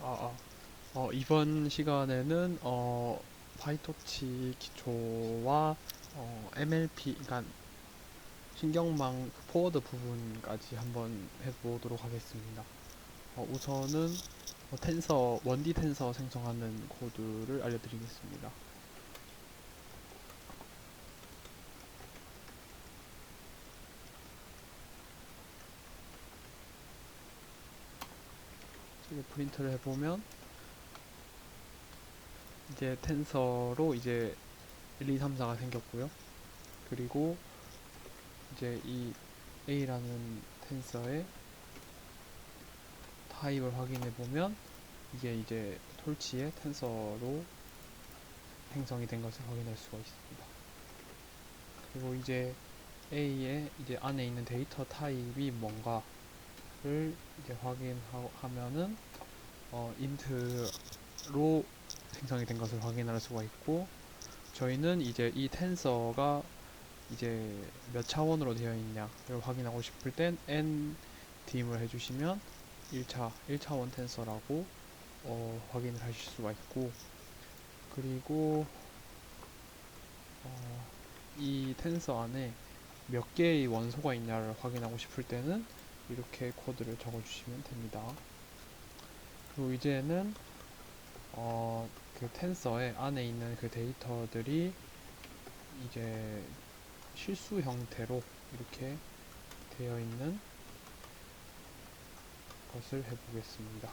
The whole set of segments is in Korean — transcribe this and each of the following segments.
아, 이번 시간에는 파이토치 기초와 MLP, 그러니까 신경망 포워드 부분까지 한번 해보도록 하겠습니다. 우선은 텐서 1D 텐서 생성하는 코드를 알려드리겠습니다. 이제 프린트를 해보면 이제 텐서로 이제 1, 2, 3, 4가 생겼고요. 그리고 이제 이 A라는 텐서의 타입을 확인해 보면 이게 이제 톨치의 텐서로 생성이 된 것을 확인할 수가 있습니다. 그리고 이제 A의 이제 안에 있는 데이터 타입이 뭔가를 이제 확인하면은 int로 생성이 된 것을 확인할 수가 있고, 저희는 이제 이 텐서가 이제 몇 차원으로 되어 있냐를 확인하고 싶을 땐 n dim을 해주시면 1차원 텐서라고 확인을 하실 수가 있고, 그리고 이 텐서 안에 몇 개의 원소가 있냐를 확인하고 싶을 때는 이렇게 코드를 적어주시면 됩니다. 그리고 이제는 그 텐서의 안에 있는 그 데이터들이 이제 실수 형태로 이렇게 되어 있는 것을 해보겠습니다.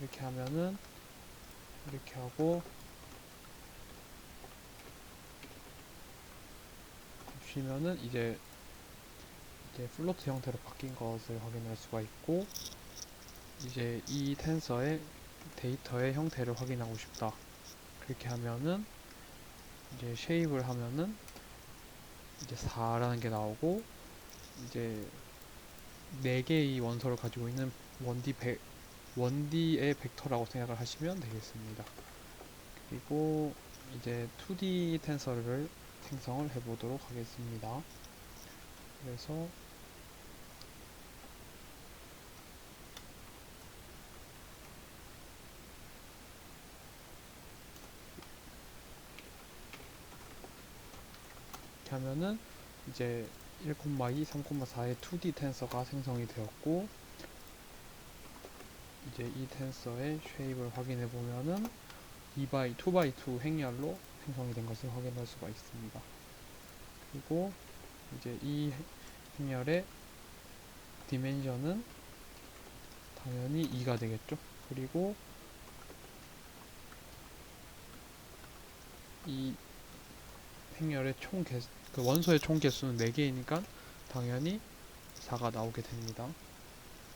이렇게 하면은 이렇게 하고 보시면은 이제 플로트 형태로 바뀐 것을 확인할 수가 있고, 이제 이 텐서의 데이터의 형태를 확인하고 싶다. 그렇게 하면은 이제 쉐입을 하면은 이제 4라는 게 나오고, 이제 4개의 원소를 가지고 있는 1D의 벡터라고 생각을 하시면 되겠습니다. 그리고 이제 2D 텐서를 생성을 해보도록 하겠습니다. 그래서 이렇게 하면은 이제 1,2, 3,4의 2D 텐서가 생성이 되었고, 이제 이 텐서의 쉐입을 확인해 보면은 2x2x2 행렬로 생성이 된 것을 확인할 수가 있습니다. 그리고 이제 이 행렬의 디멘션은 당연히 2가 되겠죠. 그리고 이 행렬의 그 원소의 총 개수는 4개이니까 당연히 4가 나오게 됩니다.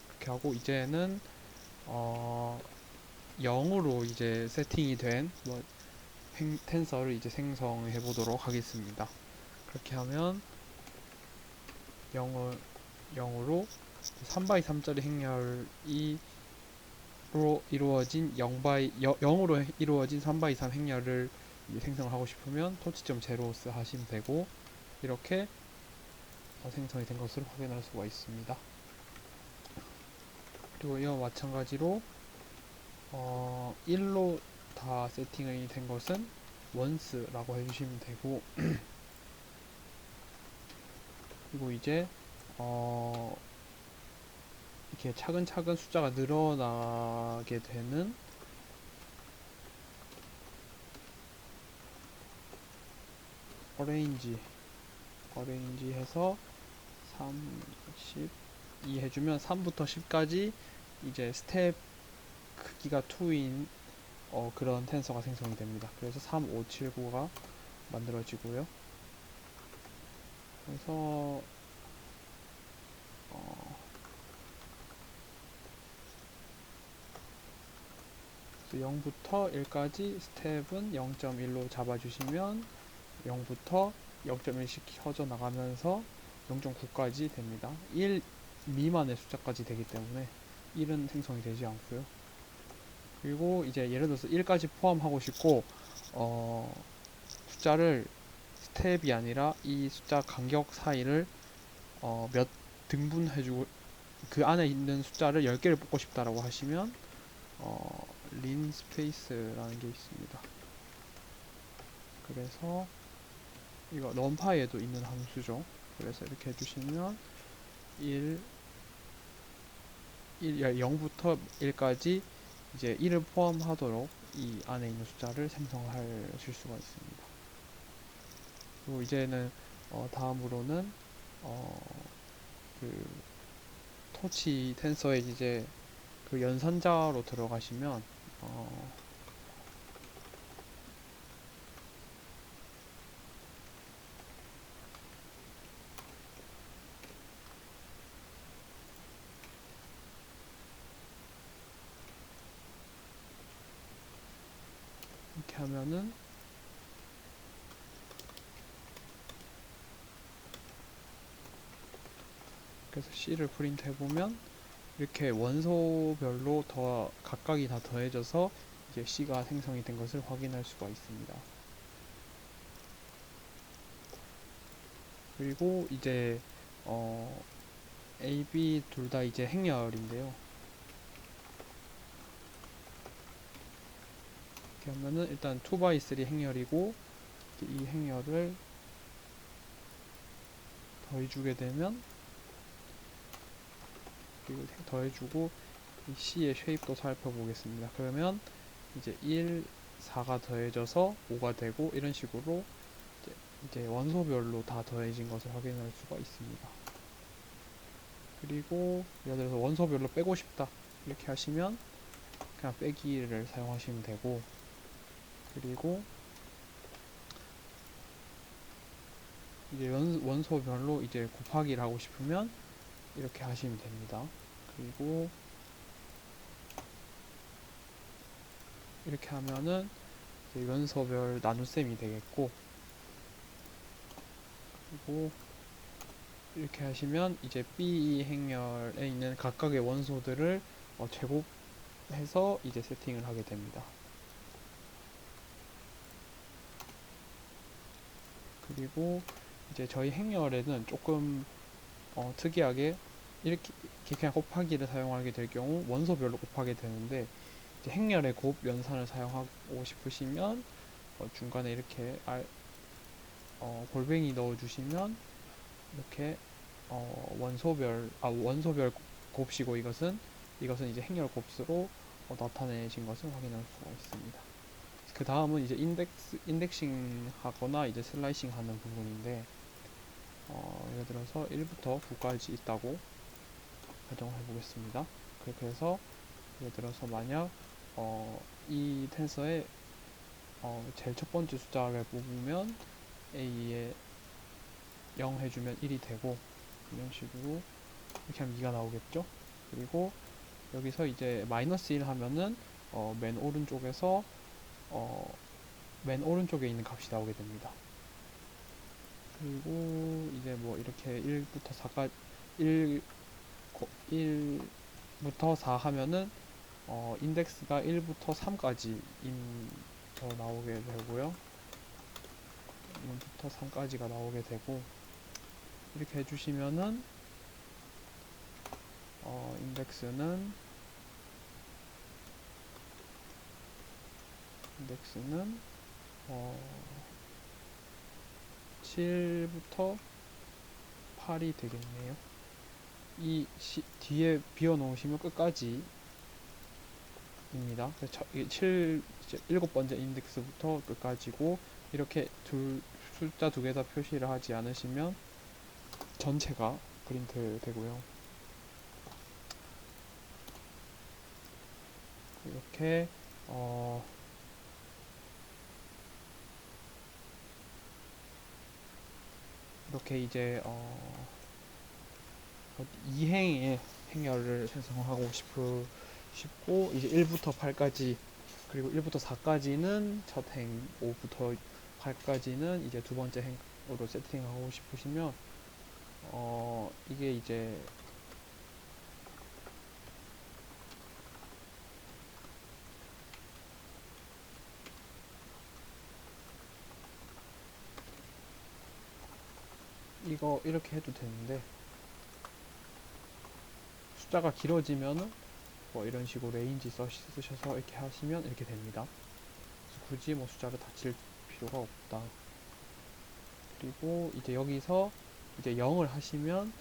그렇게 하고 이제는 어 0으로 이제 세팅이 된 텐서를 이제 생성해 보도록 하겠습니다. 그렇게 하면 0을 0으로 3x3짜리 행렬이 이루어진 0으로 이루어진 3x3 행렬을 생성을 하고 싶으면 토치점 제로스 하시면 되고, 이렇게 생성이 된 것을 확인할 수가 있습니다. 그리고 이와 마찬가지로 1로 다 세팅이 된 것은 once라고 해주시면 되고, 그리고 이제 이렇게 차근차근 숫자가 늘어나게 되는 어레인지 해서 3, 12 해주면 3부터 10까지 이제 스텝 크기가 2인 그런 텐서가 생성이 됩니다. 그래서 3, 5, 7, 9가 만들어지고요. 그래서 0부터 1까지 스텝은 0.1로 잡아주시면 0부터 0.1씩 커져 나가면서 0.9까지 됩니다. 1 미만의 숫자까지 되기 때문에 1은 생성이 되지 않고요. 그리고 이제 예를 들어서 1까지 포함하고 싶고 숫자를 스텝이 아니라 이 숫자 간격 사이를 몇 등분해주고 그 안에 있는 숫자를 10개를 뽑고 싶다라고 하시면 린 스페이스라는 게 있습니다. 그래서 이거 넘파이에도 있는 함수죠. 그래서 이렇게 해주시면 1, 0부터 1까지 이제 1을 포함하도록 이 안에 있는 숫자를 생성하실 수가 있습니다. 그리고 이제는 다음으로는 그 토치 텐서에 이제 그 연산자로 들어가시면 이렇게 하면은 그래서 C를 프린트 해보면 이렇게 원소별로 더 각각이 다 더해져서 이제 C가 생성이 된 것을 확인할 수가 있습니다. 그리고 이제 A, B 둘 다 이제 행렬인데요. 이렇게 하면은 일단 2x3 행렬이고 이 행렬을 더해주게 되면 그리고 더해주고 이 C의 쉐입도 살펴보겠습니다. 그러면 이제 1, 4가 더해져서 5가 되고 이런 식으로 이제 원소별로 다 더해진 것을 확인할 수가 있습니다. 그리고 예를 들어서 원소별로 빼고 싶다 이렇게 하시면 그냥 빼기를 사용하시면 되고, 그리고 이제 원소별로 이제 곱하기를 하고 싶으면 이렇게 하시면 됩니다. 그리고 이렇게 하면은 이제 원소별 나눗셈이 되겠고, 그리고 이렇게 하시면 이제 B 행렬에 있는 각각의 원소들을 제곱해서 이제 세팅을 하게 됩니다. 그리고 이제 저희 행렬에는 조금 특이하게 이렇게 그냥 곱하기를 사용하게 될 경우 원소별로 곱하게 되는데, 이제 행렬의 곱 연산을 사용하고 싶으시면 중간에 이렇게 골뱅이 넣어주시면 이렇게 원소별 곱이고 이것은 이제 행렬 곱수로 나타내신 것을 확인할 수가 있습니다. 그 다음은 이제 인덱싱 하거나 이제 슬라이싱 하는 부분인데, 예를 들어서 1부터 9까지 있다고 가정을 해보겠습니다. 그렇게 해서 예를 들어서 만약 이 텐서의 제일 첫 번째 숫자를 뽑으면 A에 0 해주면 1이 되고, 이런 식으로 이렇게 하면 2가 나오겠죠. 그리고 여기서 이제 마이너스 1 하면은 맨 오른쪽에서 맨 오른쪽에 있는 값이 나오게 됩니다. 그리고 이제 뭐 이렇게 1부터 4까지 1부터 4 하면은 인덱스가 1부터 3까지 더 나오게 되고요. 1부터 3까지가 나오게 되고, 이렇게 해주시면은 인덱스는 7부터 8이 되겠네요. 뒤에 비워 놓으시면 끝까지입니다. 그래서 7번째 인덱스부터 끝까지고, 이렇게 숫자 두 개 다 표시를 하지 않으시면 전체가 프린트 되고요. 이렇게 이렇게 이제 2행의 행렬을 생성하고 싶고, 이제 1부터 8까지 그리고 1부터 4까지는 첫 행, 5부터 8까지는 이제 두 번째 행으로 세팅하고 싶으시면 이게 이제 이거 이렇게 해도 되는데, 숫자가 길어지면은 뭐 이런 식으로 레인지 쓰셔서 이렇게 하시면 이렇게 됩니다. 그래서 굳이 뭐 숫자를 다 칠 필요가 없다. 그리고 이제 여기서 이제 0을 하시면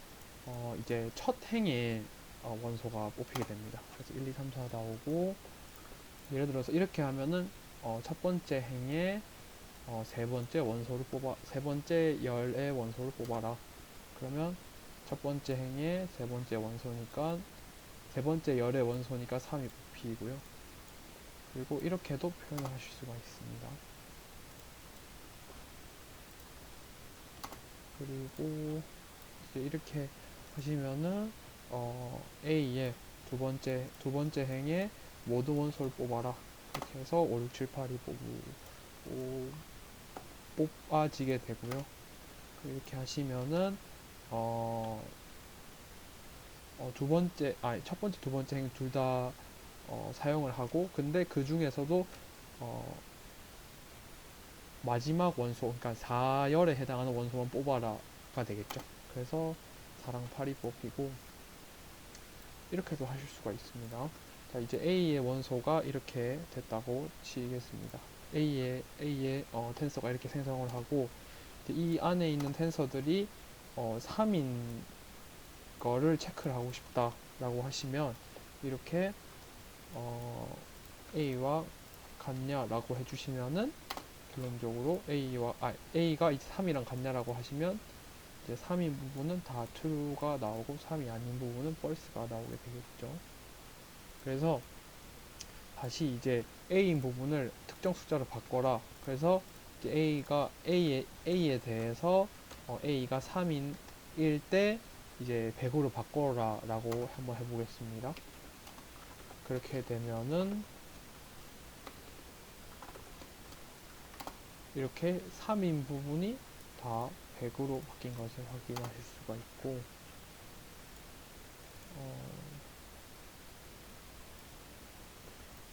이제 첫 행에 원소가 뽑히게 됩니다. 그래서 1, 2, 3, 4 나오고, 예를 들어서 이렇게 하면은 첫 번째 행에 세 번째 원소를 세 번째 열의 원소를 뽑아라. 그러면 첫 번째 행에 세 번째 원소니까 세 번째 열의 원소니까 3이 뽑히고요. 그리고 이렇게도 표현을 하실 수가 있습니다. 그리고 이제 이렇게 하시면은 A의 두 번째 행에 모든 원소를 뽑아라. 이렇게 해서 5, 6, 7, 8이 뽑아지게 되고요. 이렇게 하시면은 첫 번째, 두 번째 행 둘 다 사용을 하고, 근데 그 중에서도 마지막 원소, 그러니까 4열에 해당하는 원소만 뽑아라가 되겠죠. 그래서 4랑 8이 뽑히고, 이렇게도 하실 수가 있습니다. 자, 이제 A의 원소가 이렇게 됐다고 치겠습니다. A의 텐서가 이렇게 생성을 하고, 이 안에 있는 텐서들이 3인 거를 체크를 하고 싶다라고 하시면 이렇게 A와 같냐라고 해주시면은 결론적으로 A가 이제 3이랑 같냐라고 하시면 이제 3인 부분은 다 true가 나오고 3이 아닌 부분은 false가 나오게 되겠죠. 그래서 다시 이제 A인 부분을 특정 숫자로 바꿔라. 그래서 이제 A에 대해서 A가 3인일 때 이제 100으로 바꿔라 라고 한번 해보겠습니다. 그렇게 되면은 이렇게 3인 부분이 다 100으로 바뀐 것을 확인하실 수가 있고,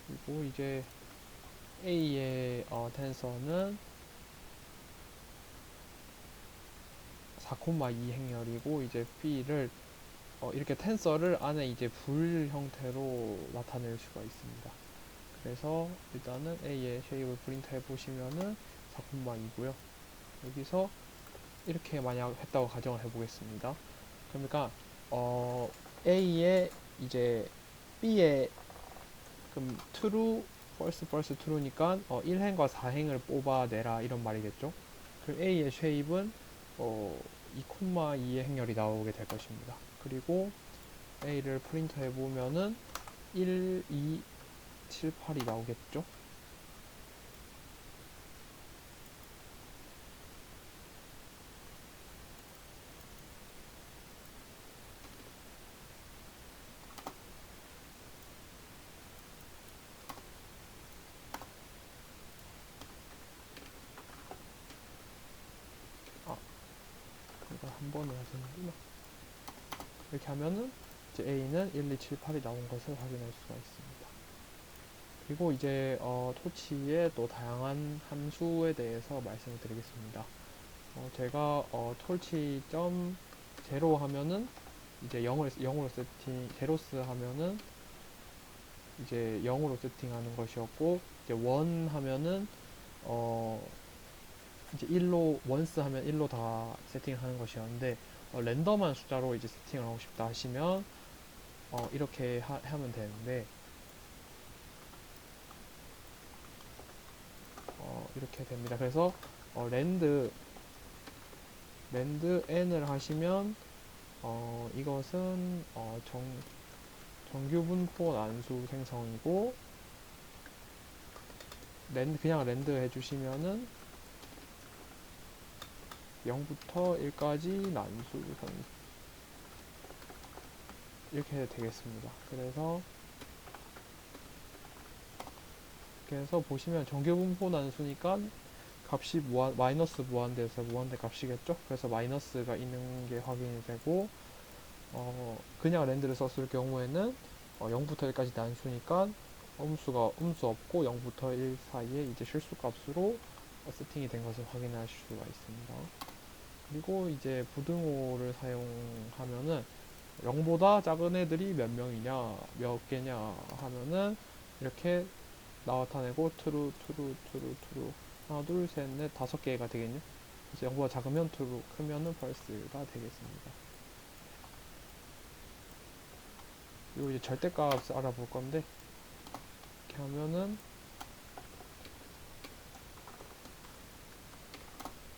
그리고 이제 A의 텐서는 4,2 행렬이고, 이제 B를 이렇게 텐서를 안에 이제 불 형태로 나타낼 수가 있습니다. 그래서 일단은 A의 쉐입을 프린트 해보시면은 4,2고요. 여기서 이렇게 만약 했다고 가정을 해보겠습니다. 그러니까 A의 이제 B의 그럼 true, false, false, true니까 1행과 4행을 뽑아내라 이런 말이겠죠. 그럼 A의 쉐입은 2,2의 행렬이 나오게 될 것입니다. 그리고 A를 프린트 해보면은 1, 2, 7, 8이 나오겠죠. 아, 이거 한 번에 해야 되는구나. 이렇게 하면은 이제 A는 1, 2, 7, 8이 나온 것을 확인할 수가 있습니다. 그리고 이제 토치의 또 다양한 함수에 대해서 말씀을 드리겠습니다. 제가 torch.0 하면은 이제 0으로 세팅, 제로스 하면은 이제 0으로 세팅하는 것이었고, 이제 1 하면은 이제 1로, once 하면 1로 다 세팅을 하는 것이었는데, 랜덤한 숫자로 이제 세팅을 하고 싶다 하시면 이렇게 하면 되는데, 이렇게 됩니다. 그래서 랜드 n을 하시면 이것은 정규분포 난수 생성이고, 그냥 랜드 해주시면은 0부터 1까지 난수 이렇게 되겠습니다. 그래서 보시면 정규분포 난수니까 값이 마이너스 무한대에서 무한대 값이겠죠. 그래서 마이너스가 있는 게 확인이 되고, 그냥 랜드를 썼을 경우에는 0부터 1까지 난수니까 음수 없고 0부터 1 사이에 이제 실수 값으로 세팅이 된 것을 확인하실 수가 있습니다. 그리고 이제 부등호를 사용하면은 0보다 작은 애들이 몇 명이냐, 몇 개냐 하면은 이렇게 나타내고 true, true, true, true. 하나, 둘, 셋, 넷, 5개가 되겠냐? 이제 0보다 작으면 true, 크면은 false가 되겠습니다. 그리고 이제 절대값을 알아볼 건데, 이렇게 하면은,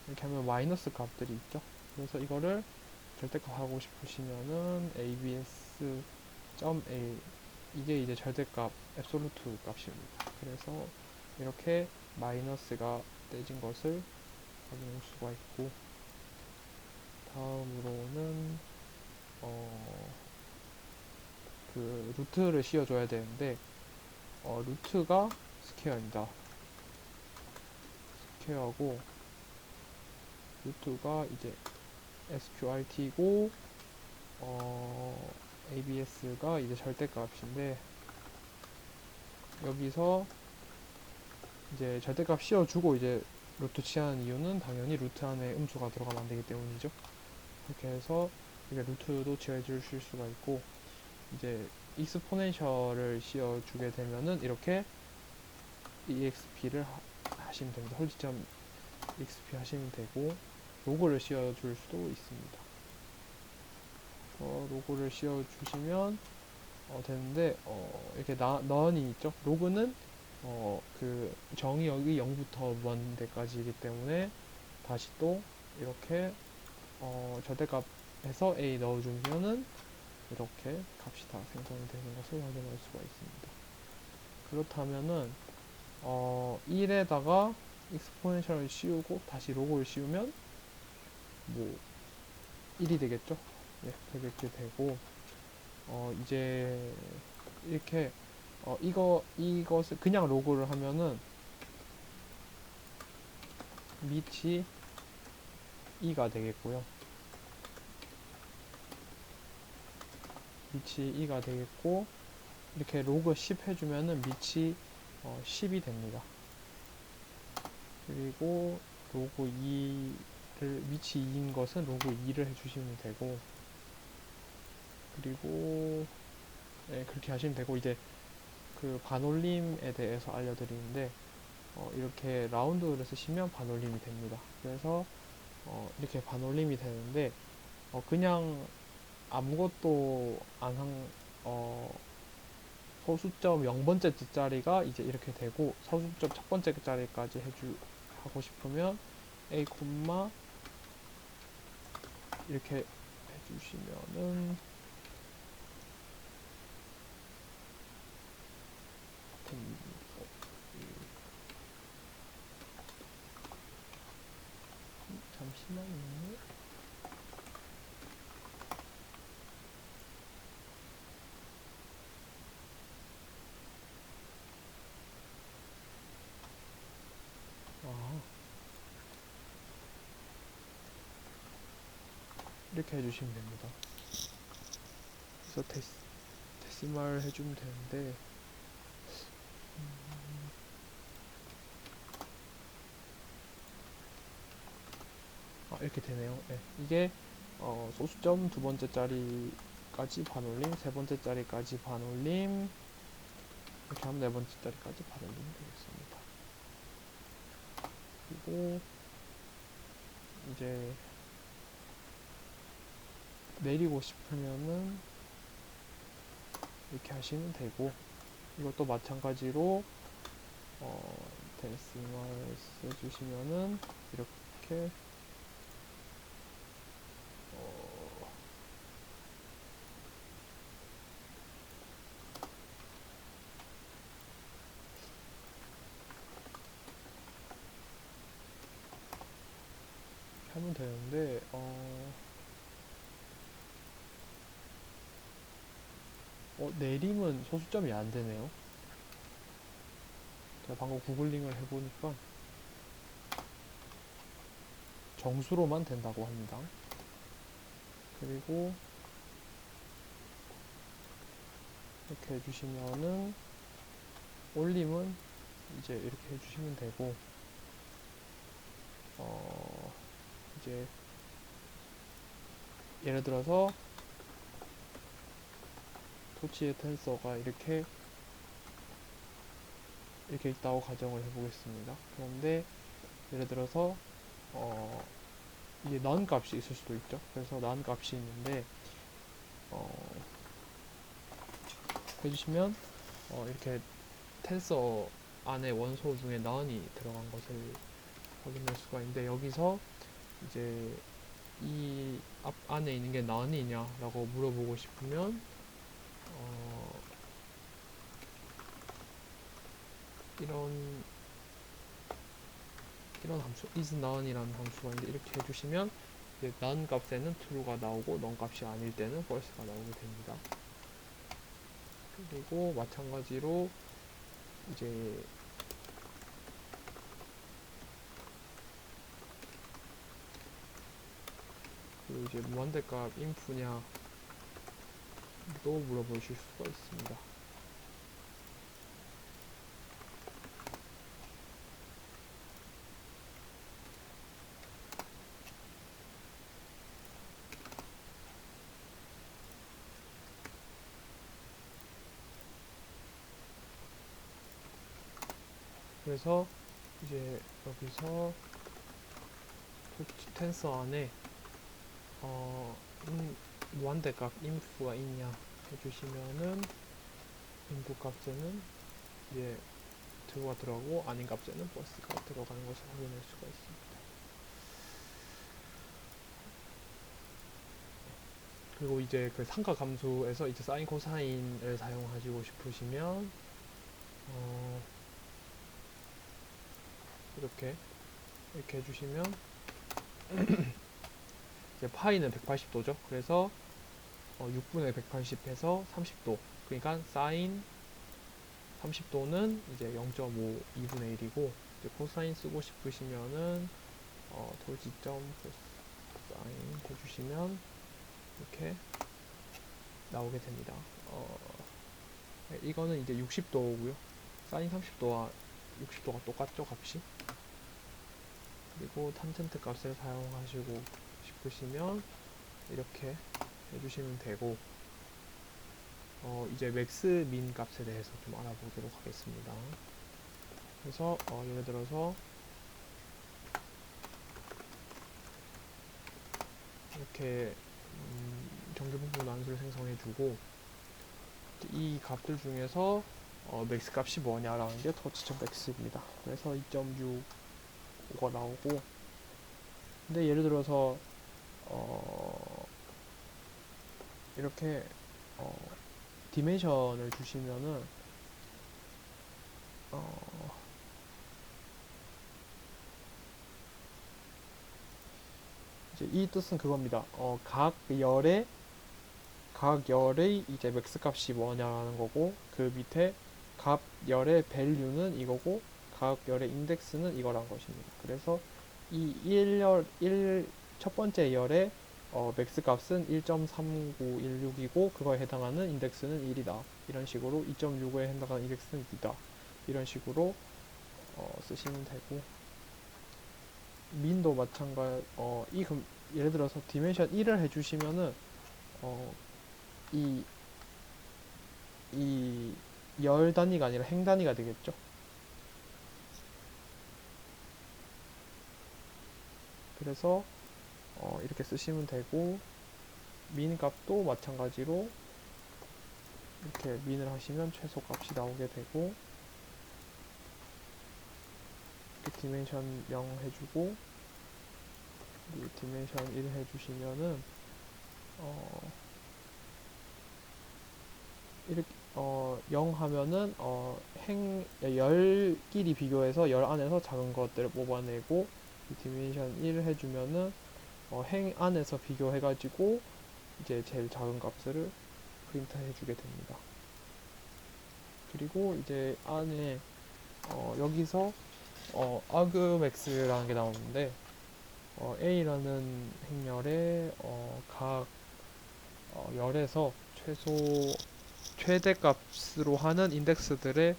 이렇게 하면 마이너스 값들이 있죠. 그래서 이거를 절대값 하고 싶으시면은 abs.a 이게 이제 절대값 앱솔루트 값입니다. 그래서 이렇게 마이너스가 떼진 것을 확인할 수가 있고, 다음으로는 그 루트를 씌워줘야 되는데 루트가 스퀘어입니다. 스퀘어고 루트가 이제 sqrt고 abs가 이제 절대값인데, 여기서 이제 절대값 씌워주고 이제 루트 취하는 이유는 당연히 루트 안에 음수가 들어가면 안 되기 때문이죠. 그렇게 해서 이게 루트도 지어주실 수가 있고, 이제 익스포넨셜을 씌워주게 되면은 이렇게 exp를 하시면 됩니다. 홀지점 exp 하시면 되고, 로고를 씌워줄 수도 있습니다. 로고를 씌워주시면 되는데 이렇게 넌이 있죠. 로그는 그 정의역이 0부터 먼 데까지이기 때문에 다시 또 이렇게 절대값에서 a 넣어주면은 이렇게 값이 다 생성이 되는 것을 확인할 수가 있습니다. 그렇다면은 1에다가 익스포넨셜을 씌우고 다시 로고를 씌우면 뭐 1이 되겠죠. 예, 그렇게 되고 이제 이렇게 이것을 그냥 로그를 하면은 밑이 2가 되겠고요. 밑이 2가 되겠고, 이렇게 로그 10 해주면은 밑이 10이 됩니다. 그리고 로그 2를 밑이 2인 것은 로그 2를 해주시면 되고, 그리고 네, 그렇게 하시면 되고, 이제 그 반올림에 대해서 알려드리는데 이렇게 라운드를 쓰시면 반올림이 됩니다. 그래서 이렇게 반올림이 되는데 그냥 아무것도 안 한, 소수점 0번째 자리가 이제 이렇게 되고, 소수점 첫 번째 자리까지 하고 싶으면 a, 이렇게 해주시면은 됩니다. 잠시만요. 아, 이렇게 해주시면 됩니다. 그래서 데시말 해주면 되는데, 이렇게 되네요. 네, 이게 소수점 두 번째 자리까지 반올림, 세 번째 자리까지 반올림, 이렇게 하면 네 번째 자리까지 반올림 되겠습니다. 그리고 이제 내리고 싶으면은 이렇게 하시면 되고, 이것도 마찬가지로 데시말 써주시면은 이렇게 하면 되는데 내림은 소수점이 안 되네요. 제가 방금 구글링을 해보니까 정수로만 된다고 합니다. 그리고 이렇게 해주시면은 올림은 이제 이렇게 해주시면 되고, 이제 예를 들어서 토치의 텐서가 이렇게 있다고 가정을 해보겠습니다. 그런데 예를 들어서 이게 none 값이 있을 수도 있죠. 그래서 none 값이 있는데 해주시면 이렇게 텐서 안에 원소 중에 none이 들어간 것을 확인할 수가 있는데, 여기서 이제 이 안에 있는 게 none이냐 라고 물어보고 싶으면 이런 함수 is none이라는 함수가 있는데, 이렇게 해주시면 이제 none 값에는 true가 나오고 none 값이 아닐 때는 false가 나오게 됩니다. 그리고 마찬가지로 이제 무한대값 inf냐 또 물어보실 수가 있습니다. 그래서 이제 여기서 텐서 안에 무한대값 inf가 있냐 해주시면은 input 값에는 이제 true가 들어가고 아닌 값에는 false가 들어가는 것을 확인할 수가 있습니다. 그리고 이제 그 삼각함수에서 이제 사인 코사인을 사용하시고 싶으시면 이렇게 해주시면 이제 파이는 180도죠. 그래서 6분의 180 해서 30도. 그러니까 사인 30도는 이제 0.5 2분의 1이고, 이제 코사인 쓰고 싶으시면은 돌지점 코사인 해주시면 이렇게 나오게 됩니다. 네, 이거는 이제 60도고요. 사인 30도와 60도가 똑같죠, 값이. 그리고 탄젠트 값을 사용하시고 싶으시면 이렇게 해주시면 되고, 이제 맥스 민 값에 대해서 좀 알아보도록 하겠습니다. 그래서 예를 들어서 이렇게 정규분포 난수를 생성해주고, 이 값들 중에서 맥스 값이 뭐냐라는 게 터치점 맥스입니다. 그래서 2.65가 나오고, 근데 예를 들어서 이렇게 디멘션을 주시면은 이제 이 뜻은 그겁니다. 각 열의 이제 맥스 값이 뭐냐라는 거고, 그 밑에 각 열의 밸류는 이거고, 각 열의 인덱스는 이거란 것입니다. 그래서 이 첫 번째 열의 맥스 값은 1.3916이고 그거에 해당하는 인덱스는 1이다. 이런 식으로 2.65에 해당하는 인덱스는 2다. 이런 식으로 쓰시면 되고, 민도 마찬가지. 예를 들어서 디멘션 1을 해주시면은 이 열 단위가 아니라 행 단위가 되겠죠. 그래서 이렇게 쓰시면 되고, 민 값도 마찬가지로 이렇게 민을 하시면 최소 값이 나오게 되고, 이렇게 디멘션 0 해주고, 디멘션 1 해주시면은 이렇게 0 하면은 열끼리 비교해서 열 안에서 작은 것들을 뽑아내고, 디멘션 1 해주면은 행 안에서 비교해가지고 이제 제일 작은 값을 프린트 해주게 됩니다. 그리고 이제 안에 여기서 argmax라는 게 나오는데, A라는 행열의 각 열에서 최대 값으로 하는 인덱스들의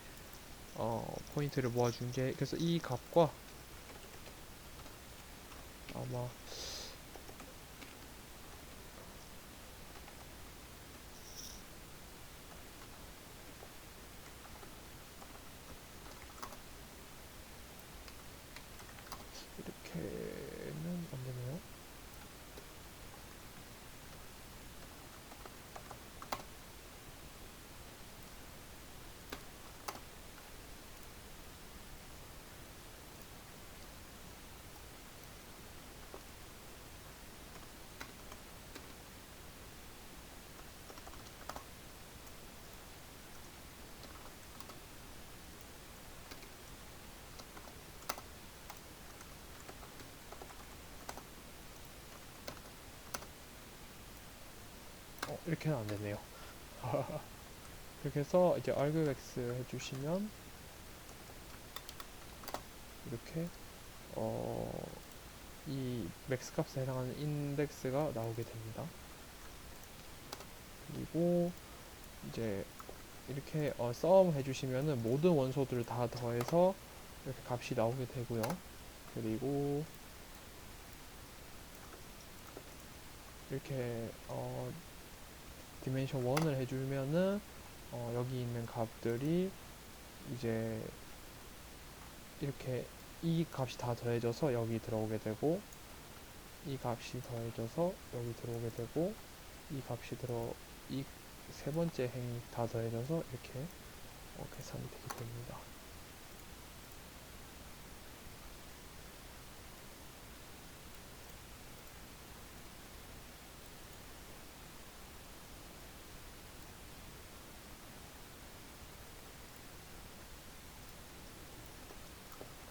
포인트를 모아준 게, 그래서 이 값과 아마 이렇게는 안 되네요. 그렇게 해서 이제 argmax 해주시면 이렇게 이 맥스 값에 해당하는 인덱스가 나오게 됩니다. 그리고 이제 이렇게 sum 해주시면은 모든 원소들을 다 더해서 이렇게 값이 나오게 되고요. 그리고 이렇게 디멘션 1을 해주면은 여기 있는 값들이 이제 이렇게 이 값이 다 더해져서 여기 들어오게 되고, 이 값이 더해져서 여기 들어오게 되고, 이 세 번째 행이 다 더해져서 이렇게 계산이 되게 됩니다.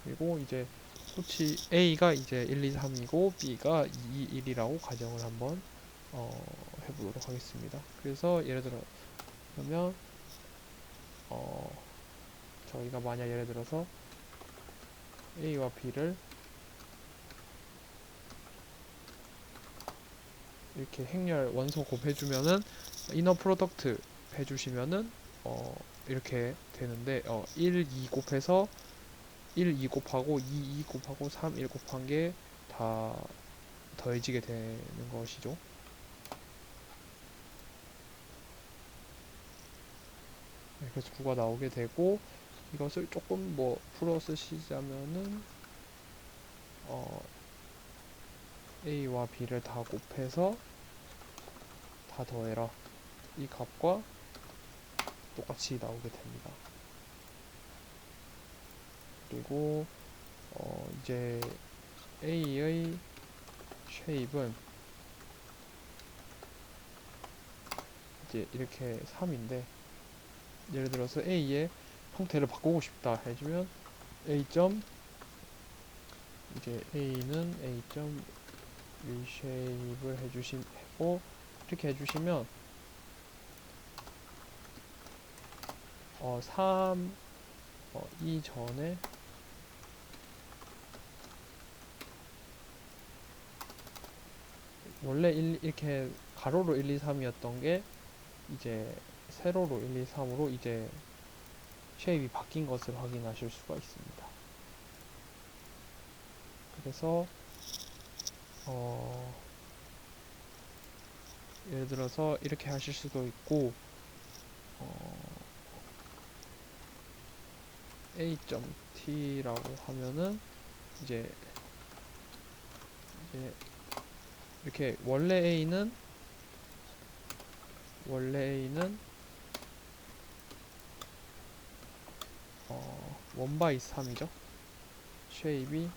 그리고 이제 수치 A가 이제 1, 2, 3이고 B가 2, 1이라고 가정을 한번 해보도록 하겠습니다. 그래서 예를 들어 그러면 저희가 만약 예를 들어서 A와 B를 이렇게 행렬 원소 곱해주면은 이너 프로덕트 해주시면은 이렇게 되는데 1, 2 곱해서 1, 2 곱하고 2, 2 곱하고 3, 1 곱한 게 다 더해지게 되는 것이죠. 네, 그래서 9가 나오게 되고, 이것을 조금 뭐 풀어 쓰시자면은 A와 B를 다 곱해서 다 더해라, 이 값과 똑같이 나오게 됩니다. 그리고 이제 A의 쉐입은 이제 이렇게 3인데, 예를 들어서 A의 형태를 바꾸고 싶다 해주면 A. 이제 A는 A. reshape을 해주시고, 이렇게 해주시면 3 이전에 원래 이렇게 가로로 1, 2, 3이었던 게 이제 세로로 1, 2, 3으로 이제 쉐입이 바뀐 것을 확인하실 수가 있습니다. 그래서 예를 들어서 이렇게 하실 수도 있고, A.t라고 하면은 이제 이렇게 원래 A는 1/3이죠. 쉐입이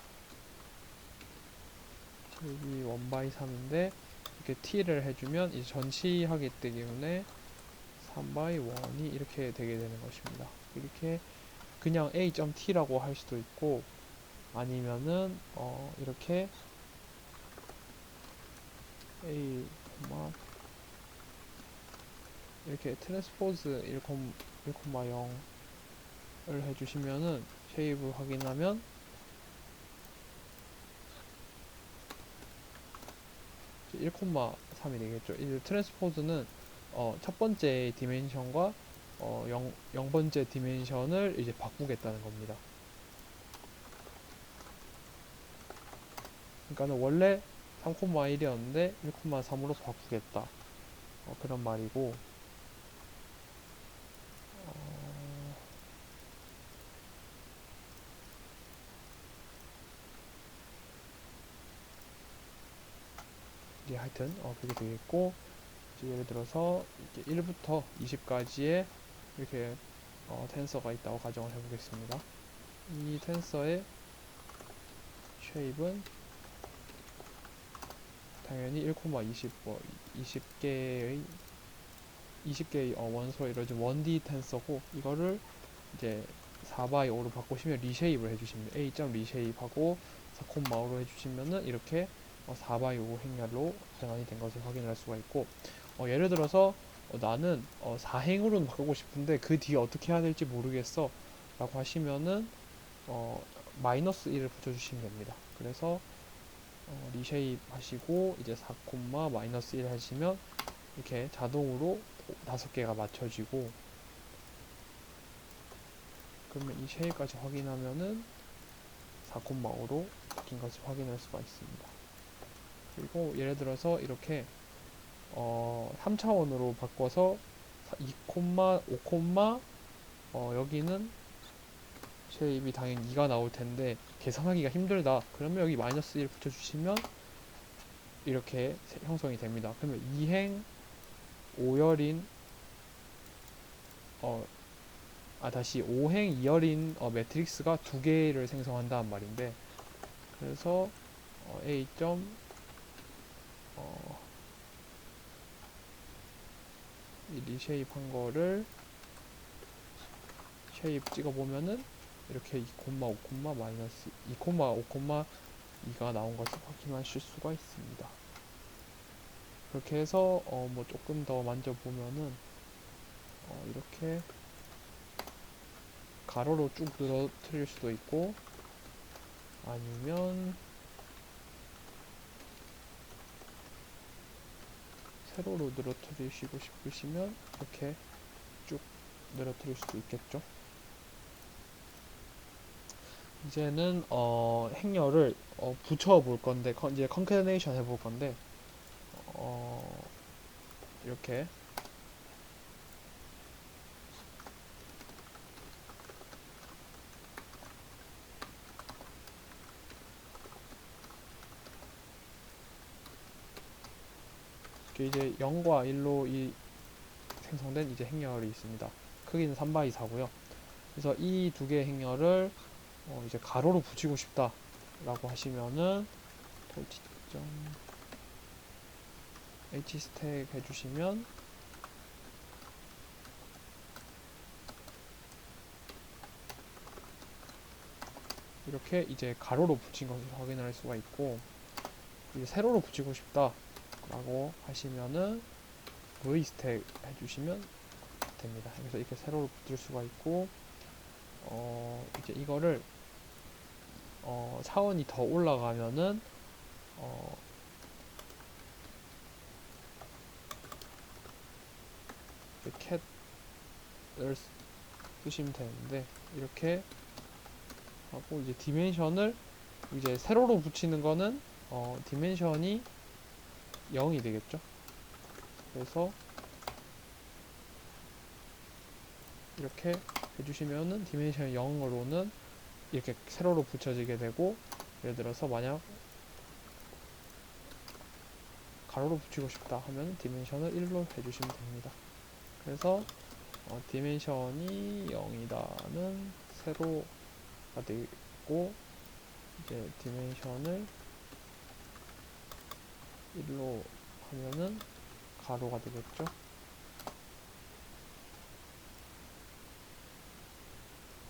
1/3인데 이렇게 t를 해주면 이제 전치하기 때문에 3/1이 이렇게 되게 되는 것입니다. 이렇게 그냥 A.t라고 할 수도 있고, 아니면은 이렇게 A, 이렇게 트랜스포즈 1,0을 해주시면은 쉐입을 확인하면 이제 1,3이 되겠죠. 이 트랜스포즈는 첫 번째 디멘션과 0번째 디멘션을 이제 바꾸겠다는 겁니다. 그러니까는 원래 3,1이었는데 1,3으로 바꾸겠다, 그런 말이고, 이제 하여튼 그렇게 되겠고, 이제 예를 들어서 이렇게 1부터 20까지의 이렇게 텐서가 있다고 가정을 해보겠습니다. 이 텐서의 쉐입은 당연히 1,20, 20개의 원소로 이루어진 1D 텐서고, 이거를 이제 4/5로 바꾸시면 리쉐입을 해주시면 A. 리쉐입하고 4,5로 해주시면은 이렇게 4/5 행렬로 변환이 된 것을 확인할 수가 있고, 예를 들어서 나는 4행으로는 바꾸고 싶은데 그 뒤에 어떻게 해야 될지 모르겠어 라고 하시면은 어, 마이너스 1을 붙여주시면 됩니다. 그래서 리쉐입 하시고 이제 4, 마이너스 1 하시면 이렇게 자동으로 5개가 맞춰지고, 그러면 이 쉐입까지 확인하면은 4,5로 바뀐 것을 확인할 수가 있습니다. 그리고 예를 들어서 이렇게 3차원으로 바꿔서 2, 5, 여기는 쉐입이 당연히 2가 나올 텐데 계산하기가 힘들다. 그러면 여기 마이너스 1 붙여주시면 이렇게 형성이 됩니다. 그러면 2행 5열인 다시 5행 2열인 매트릭스가 두 개를 생성한다는 말인데, 그래서 A 점 이 리쉐입 한 거를 쉐입 찍어 보면은 이렇게 2, 5, 마이너스 2, 5, 2가 나온 것을 확인하실 수가 있습니다. 그렇게 해서 뭐 조금 더 만져보면은 이렇게 가로로 쭉 늘어뜨릴 수도 있고, 아니면 세로로 늘어뜨리시고 싶으시면 이렇게 쭉 늘어뜨릴 수도 있겠죠. 이제는 행렬을 붙여 볼 건데, 이제 컨캐네이션 해볼 건데, 이렇게 이제 0과 1로 생성된 이제 행렬이 있습니다. 크기는 3 x 4고요. 그래서 이 두 개의 행렬을 이제 가로로 붙이고 싶다 라고 하시면은 토지점 h스택 해주시면 이렇게 이제 가로로 붙인 것을 확인할 수가 있고, 이제 세로로 붙이고 싶다 라고 하시면은 v스택 해주시면 됩니다. 그래서 이렇게 세로로 붙일 수가 있고, 이제 이거를 차원이 더 올라가면은 캣을 쓰시면 되는데, 이렇게 하고 이제 디멘션을 이제 세로로 붙이는 거는 디멘션이 0이 되겠죠. 그래서 이렇게 해주시면은 디멘션 0으로는 이렇게 세로로 붙여지게 되고, 예를 들어서 만약 가로로 붙이고 싶다 하면 디멘션을 1로 해주시면 됩니다. 그래서 디멘션이 0이다는 세로가 되고, 이제 디멘션을 1로 하면은 가로가 되겠죠.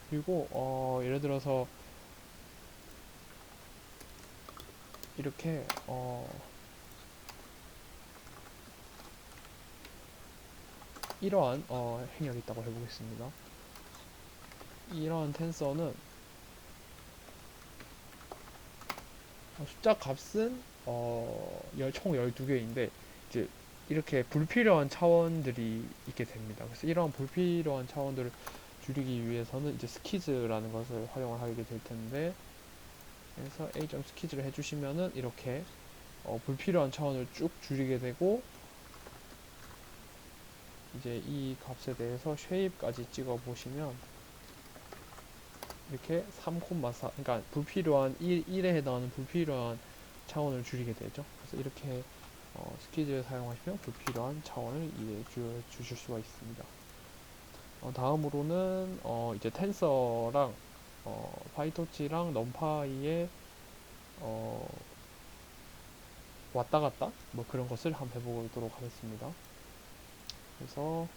그리고 예를 들어서 이렇게 이러한 행렬이 있다고 해보겠습니다. 이러한 텐서는 숫자 값은 총 12개인데 이제 이렇게 불필요한 차원들이 있게 됩니다. 그래서 이러한 불필요한 차원들을 줄이기 위해서는 이제 스키즈라는 것을 활용을 하게 될 텐데, 그래서 a.스키즈를 해주시면은 이렇게 불필요한 차원을 쭉 줄이게 되고, 이제 이 값에 대해서 쉐입까지 찍어 보시면 이렇게 3,4, 그러니까 불필요한 1에 해당하는 불필요한 차원을 줄이게 되죠. 그래서 이렇게 스키즈를 사용하시면 불필요한 차원을 주실 수가 있습니다. 다음으로는 이제 텐서랑 파이토치랑 넘파이의 왔다 갔다 뭐 그런 것을 한번 해보도록 하겠습니다. 그래서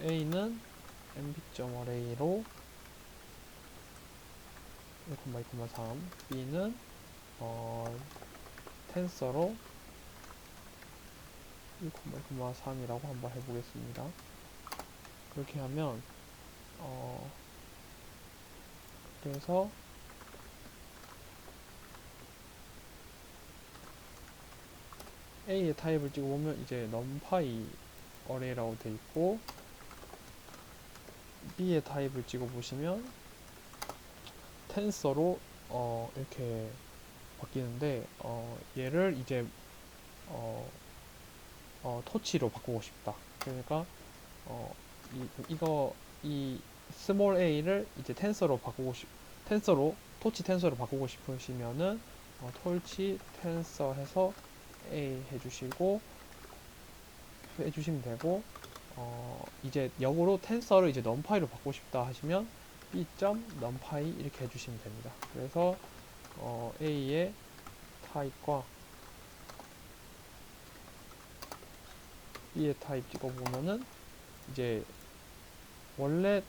A는 b.array로 1,2,3 b는 텐서로 1,2,3이라고 한번 해보겠습니다. 그렇게 하면 그래서 A의 타입을 찍어보면 이제 numpy array라고 돼 있고, B의 타입을 찍어보시면 텐서로 이렇게 바뀌는데, 얘를 이제 토치로 바꾸고 싶다. 그러니까 이 스몰 a를 이제 토치 텐서로 바꾸고 싶으시면은 토치 텐서 해서 a 해주시면 되고, 이제 역으로 텐서를 이제 numpy로 바꾸고 싶다 하시면 b.numpy 이렇게 해주시면 됩니다. 그래서 a의 타입과 b의 타입 찍어보면은 이제 원래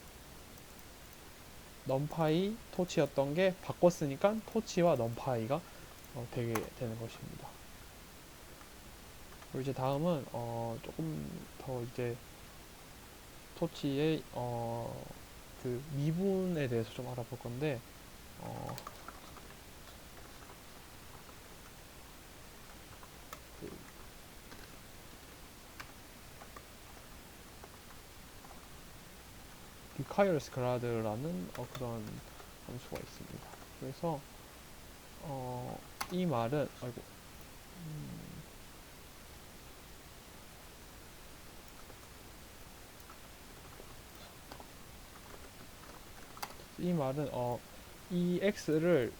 numpy 토치였던 게 바꿨으니까 토치와 numpy가 되게 되는 것입니다. 그리고 이제 다음은 조금 더 이제 토치의 그 미분에 대해서 좀 알아볼 건데, 그 requires grad라는 그런 함수가 있습니다. 그래서 이 말은 이 말은 이 x를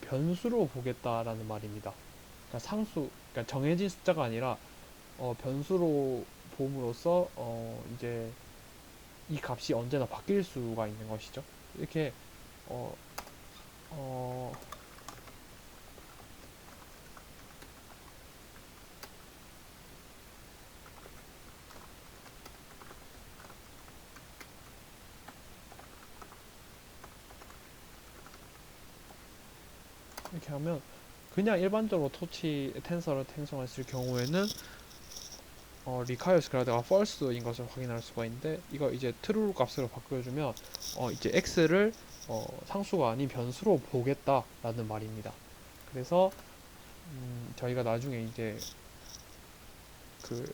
변수로 보겠다라는 말입니다. 그러니까 그러니까 정해진 숫자가 아니라 변수로 봄으로써 이제 이 값이 언제나 바뀔 수가 있는 것이죠. 이렇게 어, 어, 이렇게 하면 그냥 일반적으로 토치 텐서를 생성했을 경우에는 requires grad가 false인 것을 확인할 수가 있는데, 이거 이제 true 값으로 바꿔주면 이제 x를 상수가 아닌 변수로 보겠다라는 말입니다. 그래서 저희가 나중에 이제 그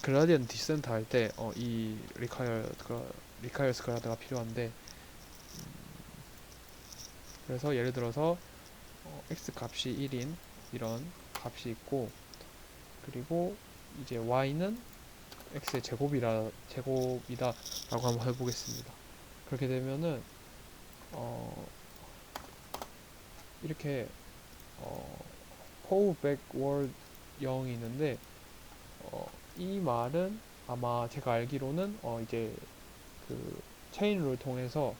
그라디언트 디센트 할 때 이 requires grad가 필요한데, 그래서 예를 들어서 x 값이 1인 이런 값이 있고, 그리고 이제 y는 x의 제곱이다 라고 한번 해보겠습니다. 그렇게 되면은 이렇게 call back word 0이 있는데, 이 말은 아마 제가 알기로는 이제 그 체인 룰을 통해서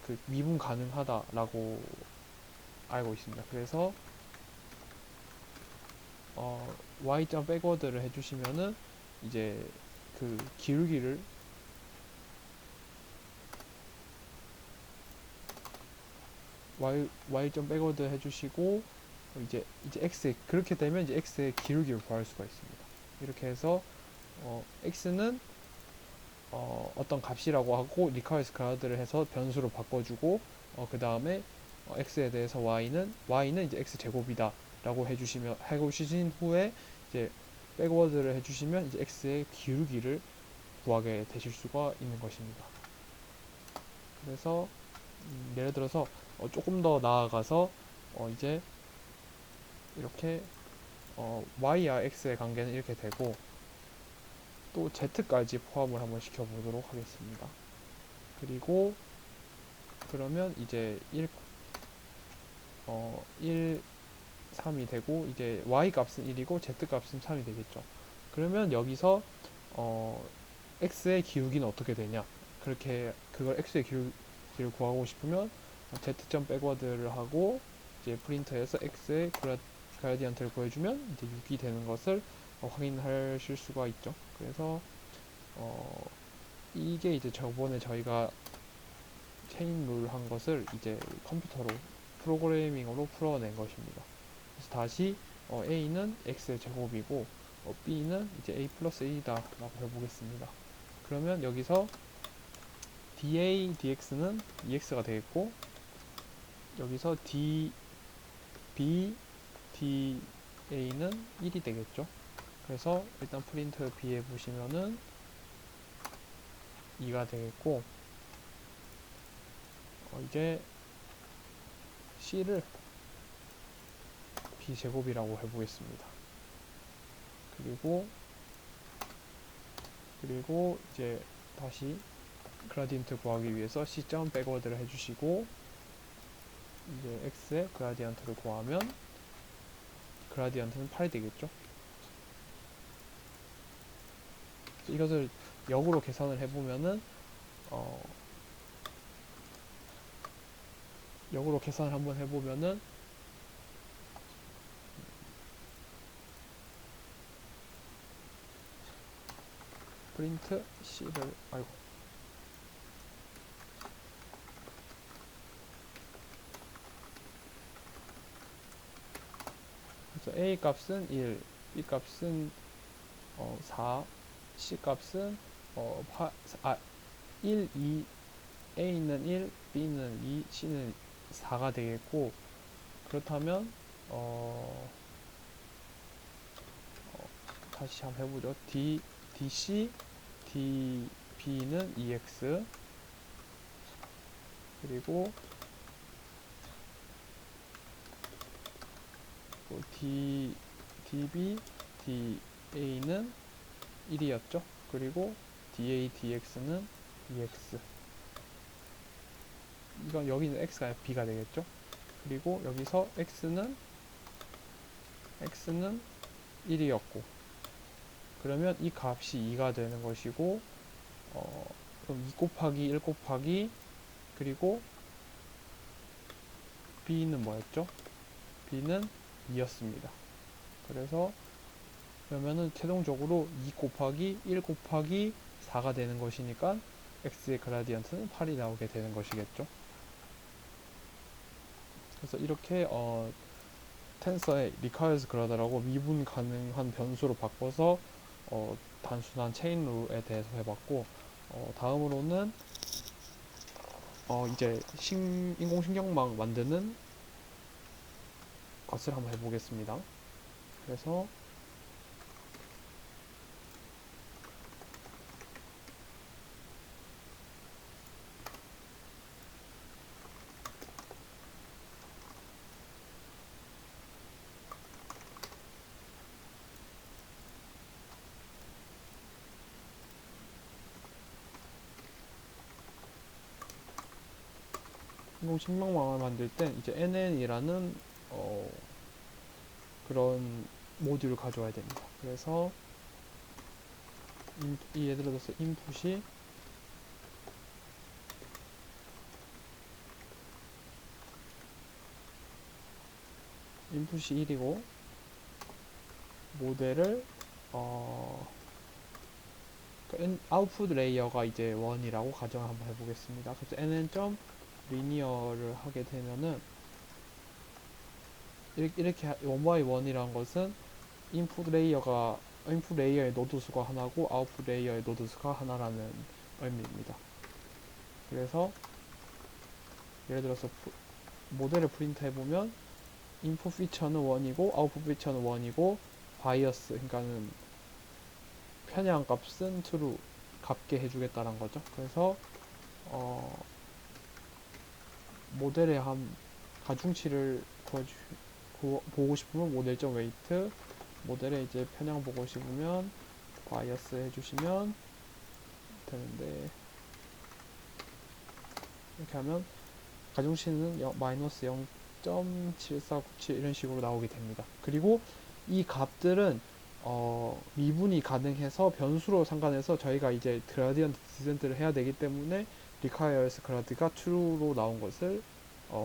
그 미분 가능하다라고 알고 있습니다. 그래서 y.backward를 해주시면은 이제 그 기울기를 y.backward 해주시고, 이제 그렇게 되면 이제 x의 기울기를 구할 수가 있습니다. 이렇게 해서 x는 어떤 값이라고 하고 requires grad를 해서 변수로 바꿔주고, 그 다음에 x에 대해서 y는 이제 x 제곱이다 라고 해주신 후에 이제 백워드를 해주시면 이제 x의 기울기를 구하게 되실 수가 있는 것입니다. 그래서 예를 들어서 조금 더 나아가서 이제 이렇게 y와 x의 관계는 이렇게 되고, 또 z까지 포함을 한번 시켜보도록 하겠습니다. 그리고 그러면 이제 1, 3이 되고, 이제 y 값은 1이고 z 값은 3이 되겠죠. 그러면 여기서 x의 기울기는 어떻게 되냐, 그걸 x의 기울기를 구하고 싶으면 z.backWard를 하고 이제 프린터에서 x의 그라디언트를 구해주면 이제 6이 되는 것을 확인하실 수가 있죠. 그래서 이게 이제 저번에 저희가 체인 룰 한 것을 이제 컴퓨터로 프로그래밍으로 풀어낸 것입니다. 그래서 다시 a는 x의 제곱이고 b는 이제 a 플러스 a다 라고 해보겠습니다. 그러면 여기서 dA dx는 ex가 되겠고, 여기서 db da는 1이 되겠죠. 그래서 일단 프린트 b에 보시면은 2가 되겠고, 이제 c를 b제곱이라고 해보겠습니다. 그리고 이제 다시 그라디언트 구하기 위해서 c 점 백워드를 해주시고, 이제 x의 그라디언트를 구하면 그라디언트는 8이 되겠죠. 이것을 역으로 계산을 해보면은 역으로 계산을 한번 해보면은 프린트 c를 그래서 a 값은 1, b 값은 4, c 값은 1, 2, a는 1, b는 2, c는 4가 되겠고, 그렇다면 다시 한번 해보죠. dc, db는 2x, 그리고 db, da는 1이었죠. 그리고 da, dx는 2x. 이건 여기는 x가 아니라 b가 되겠죠. 그리고 여기서 x는 1이었고, 그러면 이 값이 2가 되는 것이고, 그럼 2 곱하기 1 곱하기, 그리고 b는 뭐였죠? b는 2였습니다. 그래서 그러면은 최종적으로 2 곱하기 1 곱하기 4가 되는 것이니까 x의 그라디언트는 8이 나오게 되는 것이겠죠. 그래서 이렇게 텐서의 requires grad라고 미분 가능한 변수로 바꿔서 단순한 체인 룰에 대해서 해봤고, 다음으로는 이제 인공신경망 만드는 것을 한번 해보겠습니다. 그래서 인공신경망을 만들 땐 이제 NN이라는 그런 모듈을 가져와야 됩니다. 그래서 예를 들어서 인풋이 1이고 모델을 아웃풋 레이어가 이제 1이라고 가정을 한번 해보겠습니다. 그래서 nn. 리니어를 하게 되면은 이렇게 1by1이란 것은 인풋 레이어의 노드 수가 하나고 아웃풋 레이어의 노드 수가 하나라는 의미입니다. 그래서 예를 들어서 모델을 프린트 해보면 인풋 피처는 1이고 아웃풋 피처는 1이고 바이어스, 그러니까는 편향 값은 true 값게 해주겠다는 거죠. 그래서 모델의 한 가중치를 보고 싶으면 모델.웨이트, 모델에 이제 편향 보고 싶으면 바이어스 해주시면 되는데, 이렇게 하면 가중치는 마이너스 0.7497 이런 식으로 나오게 됩니다. 그리고 이 값들은 미분이 가능해서 변수로 상관해서 저희가 이제 그라디언트 디센트를 해야 되기 때문에 requires grad가 true로 나온 것을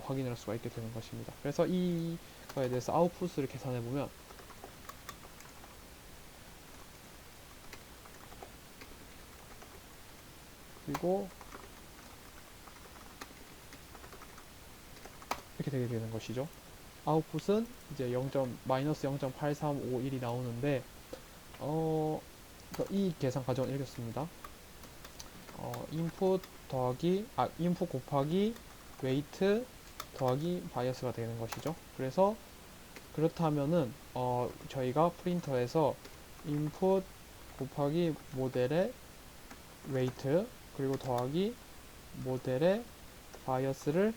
확인할 수가 있게 되는 것입니다. 그래서 이거에 대해서 아웃풋을 계산해 보면 그리고 이렇게 되게 되는 것이죠. 아웃풋은 이제 0. 마이너스 0.8351이 나오는데 이 계산 과정을 읽겠습니다. 인풋 곱하기 웨이트 더하기 바이어스가 되는 것이죠. 그래서 그렇다면은 저희가 프린터에서 인풋 곱하기 모델의 웨이트 그리고 더하기 모델의 바이어스를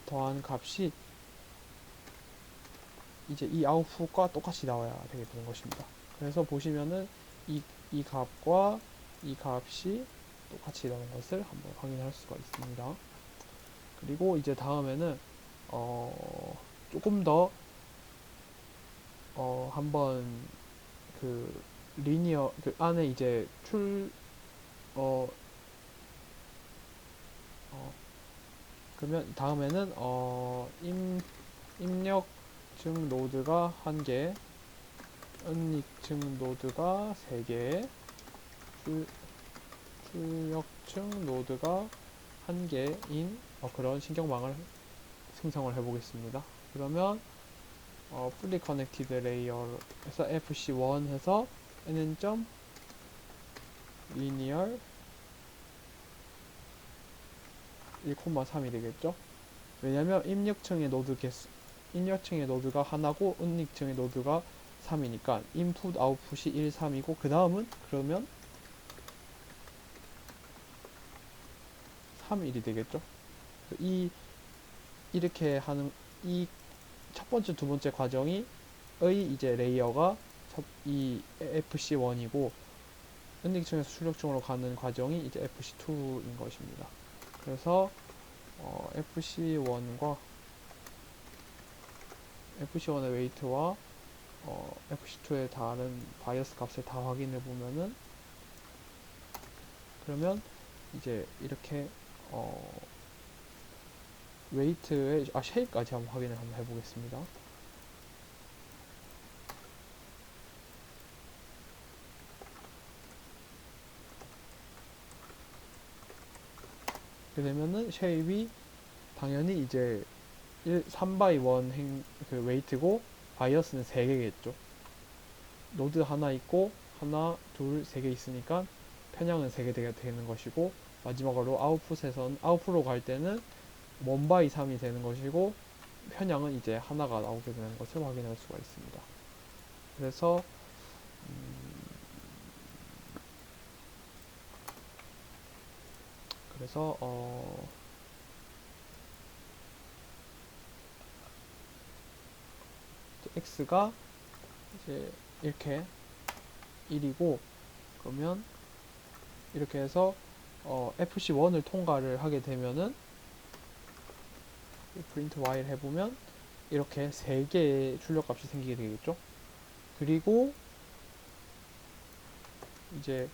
더한 값이 이제 이 아웃풋과 똑같이 나와야 되게 되는 것입니다. 그래서 보시면은 이 값과 이 값이 똑같이 나오는 것을 한번 확인할 수가 있습니다. 그리고 이제 다음에는 조금 더 한번 그 리니어 그 안에 이제 어, 그러면 다음에는 입력증 노드가 1개, 은닉증 노드가 3개, 출력증 노드가 1개인 그런 신경망을 생성을 해 보겠습니다. 그러면 fully connected layer에서 fc1 해서 nn. linear 1,3이 되겠죠. 왜냐면 입력층의 노드가 하나고 은닉층의 노드가 3이니까 인풋 아웃풋이 1, 3이고 그 다음은 그러면 3, 1이 되겠죠. 이렇게 하는 이 첫 번째, 두 번째 과정이 이제 레이어가 이 FC1이고 은닉층에서 출력층으로 가는 과정이 이제 FC2인 것입니다. 그래서 FC1의 웨이트와 FC2의 다른 바이어스 값을 다 확인해 보면은 그러면 이제 이렇게 웨이트의 쉐입까지 한번 확인을 한번 해보겠습니다. 이렇게 되면은 쉐입이 당연히 이제 3x1 그 웨이트고 바이어스는 3개겠죠. 노드 하나 있고 하나, 둘, 3개 있으니까 편향은 3개 되는 것이고 마지막으로 아웃풋으로 갈 때는 1x3이 되는 것이고 편향은 이제 하나가 나오게 되는 것을 확인할 수가 있습니다. 그래서 x가 이제 이렇게 1이고 그러면 이렇게 해서 FC1을 통과를 하게 되면은 프린트 y를 해보면 이렇게 3개의 출력값이 생기게 되겠죠. 그리고 이제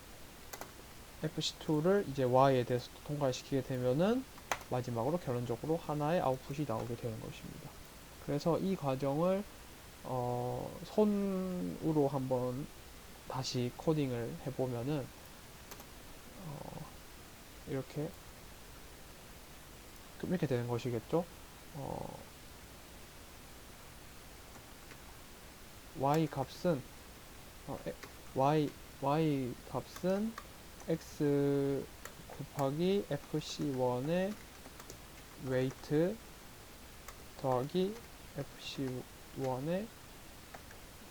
FC2를 이제 y에 대해서 통과시키게 되면은 마지막으로 결론적으로 하나의 아웃풋이 나오게 되는 것입니다. 그래서 이 과정을 손으로 한번 다시 코딩을 해보면은 이렇게 되는 것이겠죠. y 값은 y 값은 x 곱하기 fc1의 웨이트 더하기 fc1의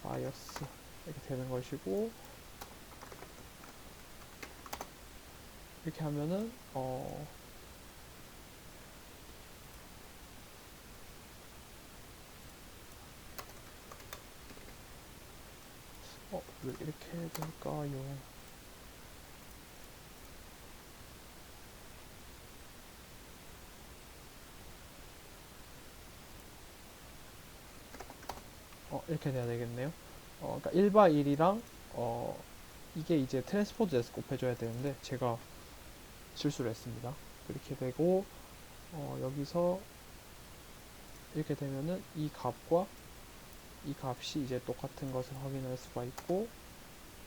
바이어스 이렇게 되는 것이고 이렇게 하면은 왜 이렇게 될까요? 이렇게 돼야 되겠네요. 그러니까 1x1이랑 이게 이제 트랜스포즈에서 곱해줘야 되는데 제가 실수를 했습니다. 이렇게 되고 여기서 이렇게 되면은 이 값과 이 값이 이제 똑같은 것을 확인할 수가 있고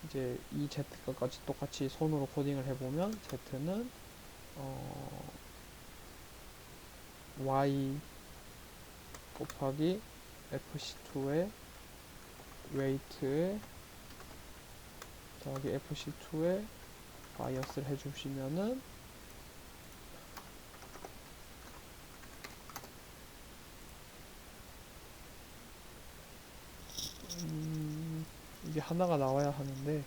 이제 이 z값까지 똑같이 손으로 코딩을 해보면 z는 어, y 곱하기 fc2의 웨이트에 더하기 fc2의 바이어스를 해주시면은 이게 하나가 나와야 하는데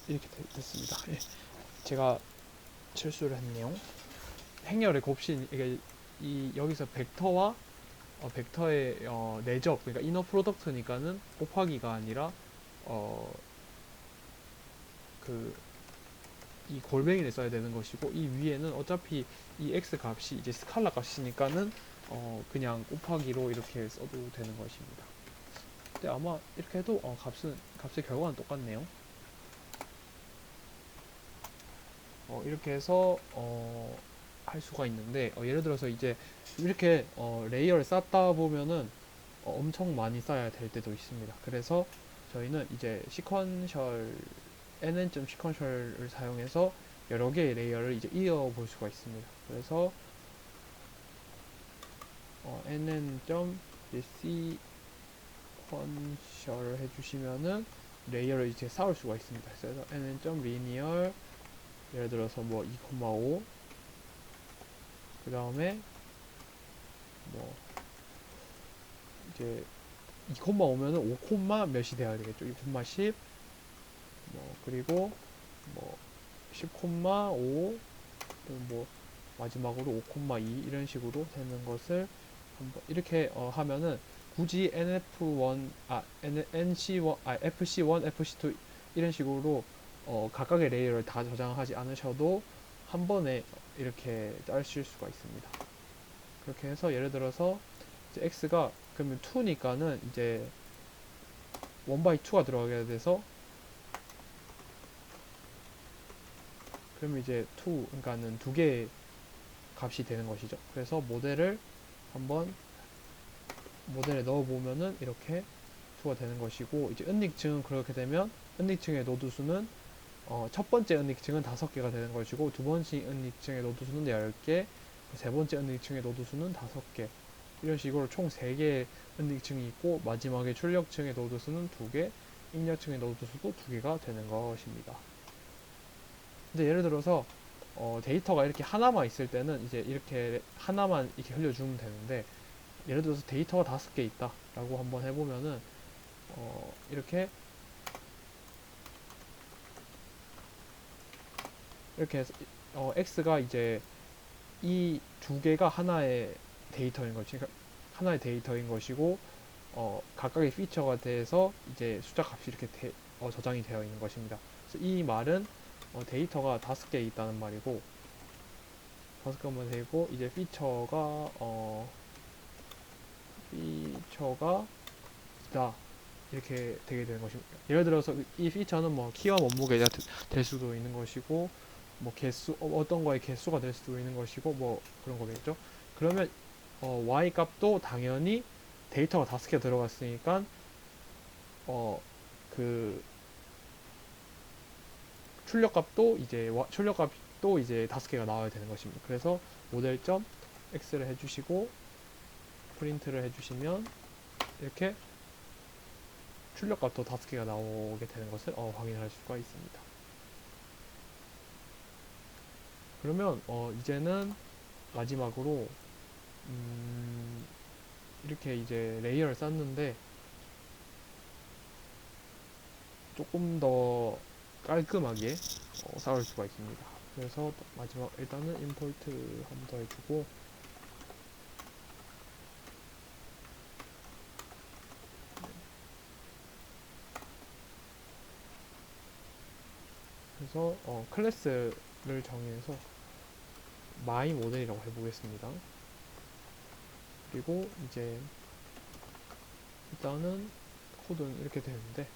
이렇게 됐습니다. 예. 제가 실수를 했네요. 행렬의 곱신 이게 여기서 벡터와 벡터의 내적 그러니까 이너 프로덕트니까는 곱하기가 아니라 어, 그 이 골뱅이를 써야 되는 것이고 이 위에는 어차피 이 x 값이 이제 스칼라 값이니까는 그냥 곱하기로 이렇게 써도 되는 것입니다. 근데 아마 이렇게 해도 값의 결과는 똑같네요. 이렇게 해서 할 수가 있는데 예를 들어서 이제 이렇게 레이어를 쌓다 보면은 엄청 많이 쌓아야 될 때도 있습니다. 그래서 저희는 이제 시퀀셜 nn.점 시퀀셜을 사용해서 여러 개의 레이어를 이제 이어 볼 수가 있습니다. 그래서 nn.점 시퀀셜을 해주시면은 레이어를 이제 쌓을 수가 있습니다. 그래서 nn.점 리니얼 예를 들어서 뭐 2,5 그 다음에 뭐 이제 2,5면은 5, 몇이 돼야 되겠죠. 2,10 그리고 뭐 10,5 뭐 마지막으로 5,2 이런 식으로 되는 것을 한번 이렇게 하면은 굳이 NC1 FC1 FC2 이런 식으로 각각의 레이어를 다 저장하지 않으셔도 한 번에 이렇게 짜실 수가 있습니다. 그렇게 해서 예를 들어서 이제 x가 그러면 2니까는 이제 1/2가 들어가게 돼서 그러면 이제 2 그러니까는 두 개의 값이 되는 것이죠. 그래서 한번 모델에 넣어보면은 이렇게 수가 되는 것이고 이제 은닉층은 그렇게 되면 은닉층의 노드 수는 첫 번째 은닉층은 5개가 되는 것이고 두 번째 은닉층의 노드 수는 10개, 세 번째 은닉층의 노드 수는 5개 이런 식으로 총 3개의 은닉층이 있고 마지막에 출력층의 노드 수는 2개, 입력층의 노드 수도 2개가 되는 것입니다. 근데 예를 들어서 데이터가 이렇게 하나만 있을 때는 이제 이렇게 하나만 이렇게 흘려주면 되는데 예를 들어서 데이터가 5개 있다 라고 한번 해보면은 이렇게 해서 x가 이제 이 두 개가 하나의 데이터인 것이 그러니까 하나의 데이터인 것이고 각각의 피처가 돼서 이제 숫자 값이 이렇게 저장이 되어 있는 것입니다. 그래서 이 말은 데이터가 5개 있다는 말이고 5개만 되고 이제 피처가 있다 이렇게 되게 되는 것입니다. 예를 들어서 이 피처는 뭐 키와 몸무게가 될 수도 있는 것이고 뭐 개수 어떤 거의 개수가 될 수도 있는 것이고 뭐 그런 거겠죠. 그러면 y 값도 당연히 데이터가 5개 들어갔으니까 그 출력값도 이제 5개가 나와야 되는 것입니다. 그래서 모델점 x를 해주시고 프린트를 해주시면 이렇게 출력값도 5개가 나오게 되는 것을 확인할 수가 있습니다. 그러면 이제는 마지막으로 이렇게 이제 레이어를 쌓는데 조금 더 깔끔하게 쌓을 수가 있습니다. 그래서 마지막 일단은 임포트 한 번 더 해주고 그래서 클래스를 정의해서 my 모델이라고 해보겠습니다. 그리고 이제 일단은 코드는 이렇게 되는데,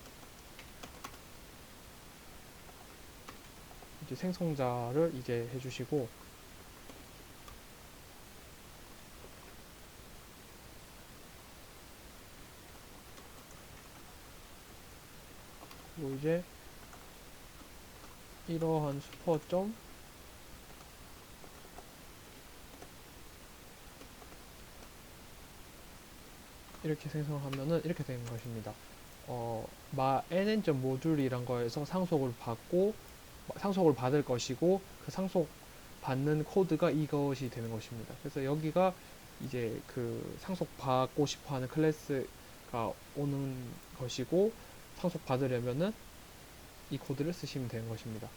이제 생성자를 이제 해주시고, 그리고 이제 이러한 슈퍼점 이렇게 생성하면은 이렇게 되는 것입니다. nn 모듈이란 거에서 상속을 받을 것이고, 그 상속 받는 코드가 이것이 되는 것입니다. 그래서 여기가 이제 그 상속 받고 싶어 하는 클래스가 오는 것이고, 상속 받으려면은 이 코드를 쓰시면 되는 것입니다.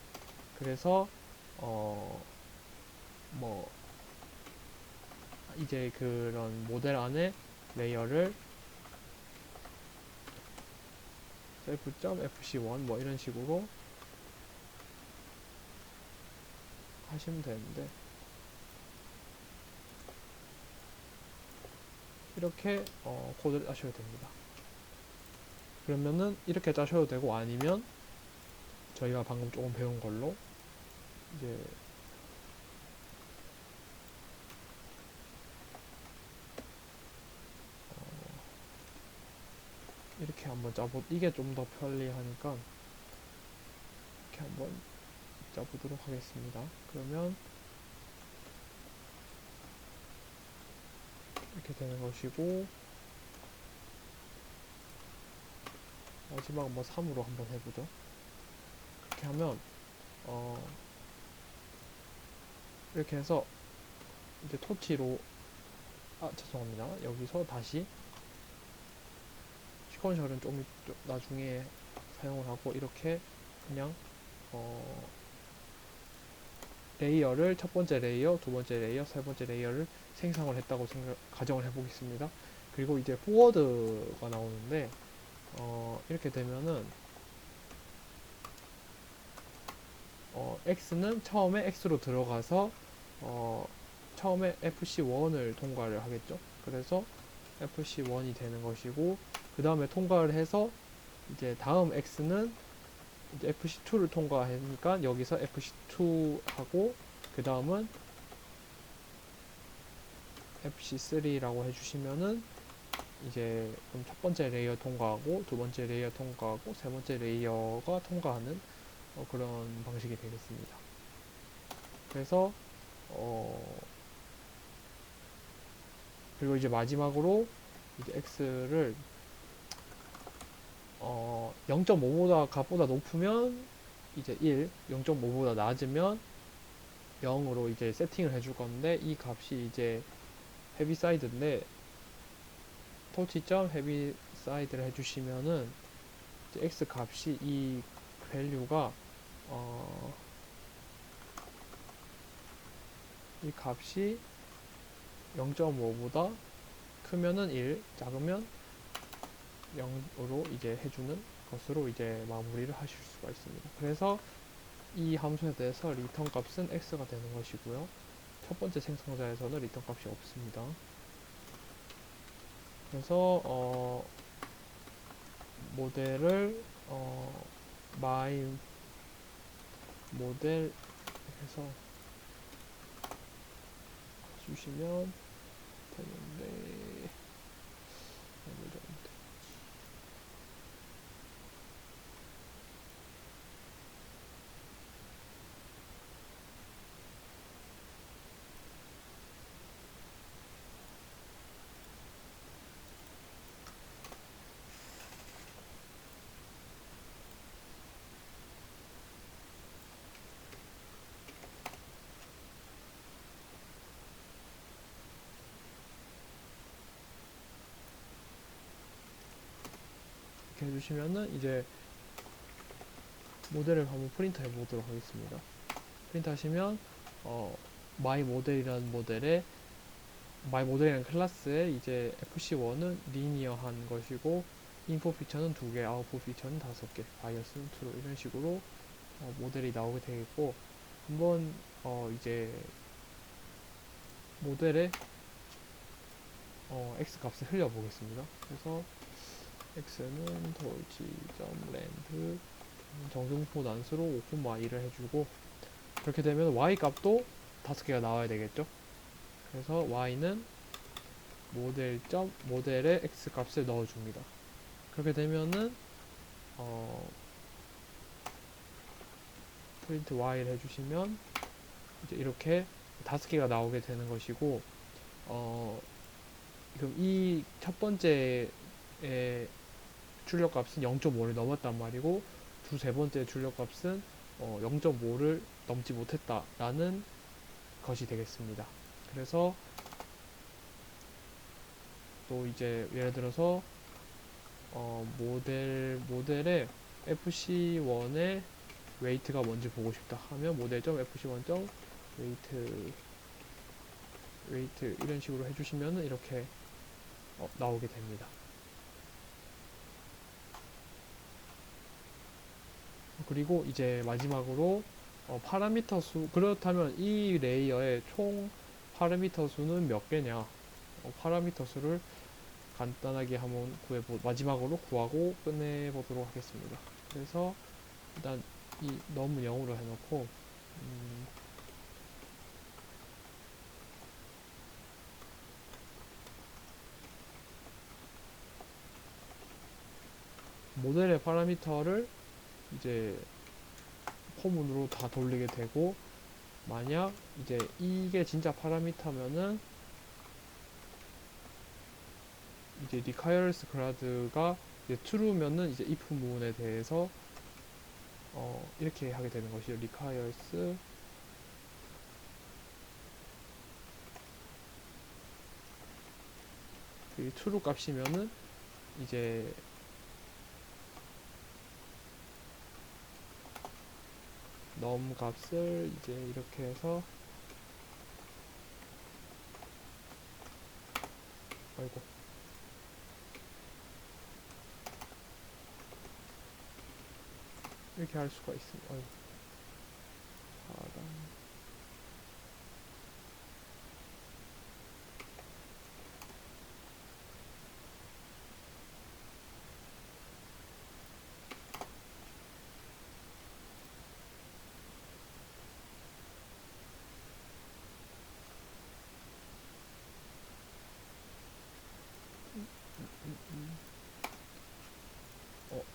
그래서 뭐 이제 그런 모델 안에 레이어를 self.fc1 뭐 이런 식으로 하시면 되는데, 이렇게 코드를 짜셔야 됩니다. 그러면은 이렇게 짜셔도 되고, 아니면 저희가 방금 조금 배운 걸로 이제 이렇게 한번 이게 좀 더 편리하니까 이렇게 한번 짜보도록 하겠습니다. 그러면 이렇게 되는 것이고, 마지막 뭐 3으로 한번 해보죠. 그렇게 하면 이렇게 해서 이제 토치로, 죄송합니다. 여기서 다시 시퀀셜은 좀 나중에 사용을 하고, 이렇게 그냥 레이어를 첫 번째 레이어, 두 번째 레이어, 세 번째 레이어를 생성을 했다고 가정을 해보겠습니다. 그리고 이제 포워드가 나오는데, 이렇게 되면은 x는 처음에 x로 들어가서 처음에 fc1을 통과를 하겠죠. 그래서 fc1이 되는 것이고, 그 다음에 통과를 해서 이제 다음 x는 이제 fc2를 통과하니까 여기서 fc2 하고, 그 다음은 fc3라고 해주시면은 이제 그럼 첫 번째 레이어 통과하고, 두 번째 레이어 통과하고, 세 번째 레이어가 통과하는 그런 방식이 되겠습니다. 그래서 그리고 이제 마지막으로 이제 x를 0.5보다 값보다 높으면 이제 1, 0.5보다 낮으면 0으로 이제 세팅을 해줄 건데, 이 값이 이제 헤비사이드인데, 토치.헤비사이드를 해주시면은 이제 x 값이 이 밸류가 이 값이 0.5보다 크면은 1, 작으면 0으로 이제 해주는 것으로 이제 마무리를 하실 수가 있습니다. 그래서 이 함수에 대해서 리턴 값은 x가 되는 것이고요. 첫 번째 생성자에서는 리턴 값이 없습니다. 그래서 모델을 my 모델 해서 주시면 되는데, 이렇게 해주시면은 이제 모델을 한번 프린트 해보도록 하겠습니다. 프린트 하시면 my 모델이라는 my 모델이라는 클래스에 이제 fc1은 리니어한 것이고, 인풋 피처는 2개, 아웃풋 피처는 5개, 바이어스는 true, 이런 식으로 모델이 나오게 되겠고, 한번 이제 모델에 x 값을 흘려 보겠습니다. 그래서 x는 돌지.len 정승포 난수로 오픈 y를 해주고, 그렇게 되면 y 값도 5개가 나와야 되겠죠. 그래서 y는 모델에 x 값을 넣어줍니다. 그렇게 되면은 프린트 y를 해주시면 이제 이렇게 5개가 나오게 되는 것이고, 그럼 이 첫 번째의 출력값은 0.5를 넘었단 말이고, 세 번째 출력값은 0.5를 넘지 못했다라는 것이 되겠습니다. 그래서 또 이제 예를 들어서 모델의 FC1의 웨이트가 뭔지 보고 싶다 하면 모델.fc1.웨이트 이런 식으로 해주시면 이렇게 나오게 됩니다. 그리고 이제 마지막으로 파라미터 수, 그렇다면 이 레이어의 총 파라미터 수는 몇 개냐, 파라미터 수를 간단하게 한번 마지막으로 구하고 끝내보도록 하겠습니다. 그래서 일단 이 너무 0으로 해놓고, 모델의 파라미터를 이제 포문으로 다 돌리게 되고, 만약 이제 이게 진짜 파라미터면은 이제 requires grad가 이제 true면은 이제 if 부분에 대해서 이렇게 하게 되는 것이죠. requires 그 true 값이면은 이제 num 값을 이제 이렇게 해서, 아이고, 이렇게 할 수가 있습니다. 아이고, 사람.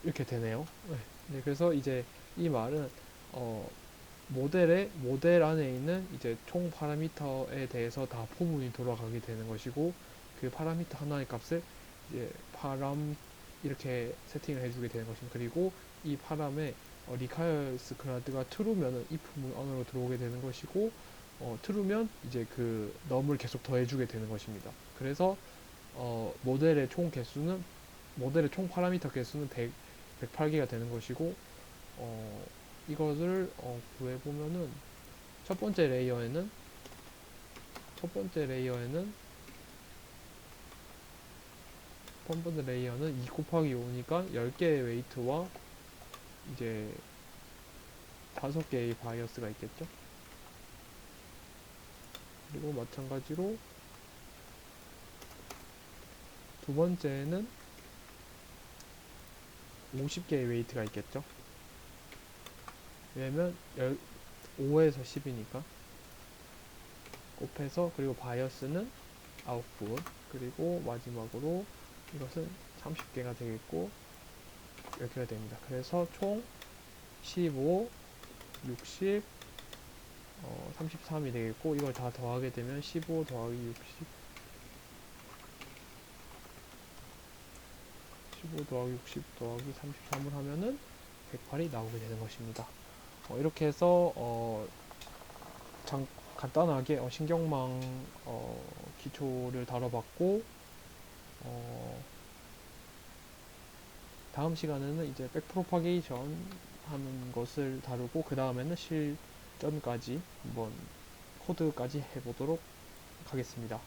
이렇게 되네요. 네. 네, 그래서 이제 이 말은 모델 안에 있는 이제 총 파라미터에 대해서 다 포문이 돌아가게 되는 것이고, 그 파라미터 하나의 값을 이제 파람 이렇게 세팅을 해주게 되는 것입니다. 그리고 이 파람에 requires grad가 true면은 이 포문 안으로 들어오게 되는 것이고, true면 이제 그 num을 계속 더해주게 되는 것입니다. 그래서 모델의 총 파라미터 개수는 108개가 되는 것이고, 이것을 구해보면은 첫 번째 레이어에는 첫 번째 레이어는 2 곱하기 5니까 10개의 웨이트와 이제 5개의 바이어스가 있겠죠. 그리고 마찬가지로 두 번째는 50개의 웨이트가 있겠죠. 왜냐면 5에서 10이니까 곱해서, 그리고 바이어스는 9분, 그리고 마지막으로 이것은 30개가 되겠고 이렇게가 됩니다. 그래서 총 15, 60, 33이 되겠고, 이걸 다 더하게 되면 15 더하기 60, 15 더하기 60 더하기 33을 하면은 108이 나오게 되는 것입니다. 이렇게 해서 간단하게 신경망 기초를 다뤄봤고, 다음 시간에는 이제 백프로파게이션 하는 것을 다루고, 그 다음에는 실전까지 한번 코드까지 해보도록 하겠습니다.